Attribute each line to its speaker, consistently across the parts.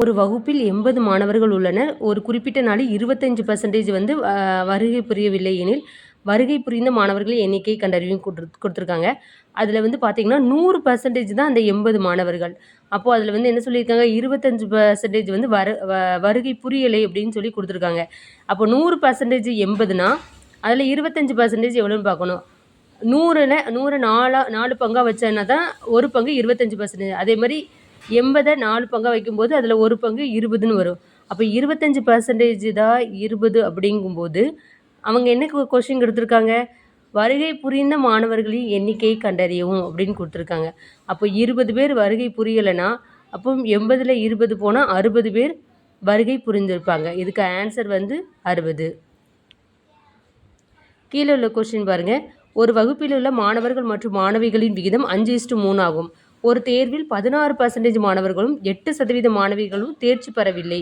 Speaker 1: ஒரு வகுப்பில் 80 மாணவர்கள் உள்ளனர். ஒரு குறிப்பிட்ட நாளில் 25% வந்து வருகை புரியவில்லை எனில், வருகை புரிந்த மாணவர்களின் எண்ணிக்கை கண்டறியும் கொடுத்துருக்காங்க. அதில் வந்து பார்த்தீங்கன்னா 100% தான் அந்த 80 மாணவர்கள். அப்போது அதில் வந்து என்ன சொல்லியிருக்காங்க, 25% வந்து வருகை புரியலை அப்படின்னு சொல்லி கொடுத்துருக்காங்க. அப்போ 100% 80னா அதில் 25% எவ்வளோன்னு பார்க்கணும். 100 4 பங்காக வச்சேன்னா தான் ஒரு பங்கு 25%. அதே மாதிரி 80 4 பங்காக வைக்கும்போது அதில் ஒரு பங்கு 20ன்னு வரும். அப்போ 25% தான் 20 அப்படிங்கும்போது அவங்க என்ன கொஸ்டின் கொடுத்துருக்காங்க, வருகை புரிந்த மாணவர்களின் எண்ணிக்கையை கண்டறியவும் அப்படின்னு கொடுத்துருக்காங்க. அப்போ 20 பேர் வருகை புரியலைன்னா அப்போ 80ல் 20 போனால் 60 பேர் வருகை புரிந்திருப்பாங்க. இதுக்கு ஆன்சர் வந்து 60. கீழே உள்ள கொஸ்டின் பாருங்கள். ஒரு வகுப்பில் உள்ள மாணவர்கள் மற்றும் மாணவிகளின் விகிதம் 5:3 ஆகும். ஒரு தேர்வில் 16% மாணவர்களும் 8% மாணவிகளும் தேர்ச்சி பெறவில்லை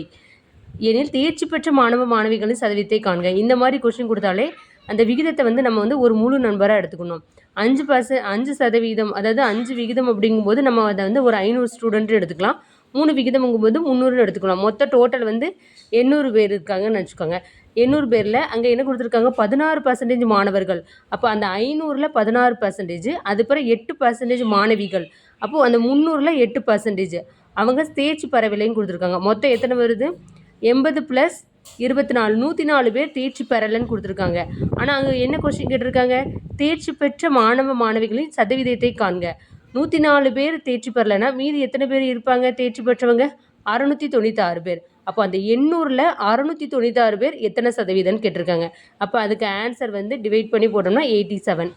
Speaker 1: எனில் தேர்ச்சி பெற்ற மாணவ மாணவிகளின் சதவீதத்தை காண்க. இந்த மாதிரி கொஸ்டின் கொடுத்தாலே அந்த விகிதத்தை வந்து நம்ம வந்து ஒரு முழு நண்பராக எடுத்துக்கணும். 5%, அதாவது 5 விகிதம் அப்படிங்கும்போது நம்ம அதை வந்து ஒரு 500 ஸ்டூடெண்ட் எடுத்துக்கலாம். 3 விகிதம்ங்கும்போது 300 எடுத்துக்கலாம். மொத்த டோட்டல் வந்து 800 பேர் இருக்காங்கன்னு வச்சுக்கோங்க. 800 பேரில் அங்கே என்ன கொடுத்துருக்காங்க, 16% மாணவர்கள். அப்போ அந்த 500ல் 16%, அதுக்கப்புறம் 8% மாணவிகள். அப்போது அந்த 300ல் 8% அவங்க தேர்ச்சி பெறவில்லைன்னு கொடுத்துருக்காங்க. மொத்தம் எத்தனை வருது, 80 + 24 104 பேர் தேர்ச்சி பெறலைன்னு கொடுத்துருக்காங்க. ஆனால் அங்கே என்ன கொஸ்டின் கேட்டிருக்காங்க, தேர்ச்சி பெற்ற மாணவ மாணவிகளின் சதவீதத்தை காண்க. 104 பேர் தேர்ச்சி பெறலைன்னா மீதி எத்தனை பேர் இருப்பாங்க தேர்ச்சி பெற்றவங்க, 696 பேர். அப்போ அந்த 800ல் 696 பேர் எத்தனை சதவீதம்னு கேட்டிருக்காங்க. அப்போ அதுக்கு ஆன்சர் வந்து டிவைட் பண்ணி போட்டோம்னா 87.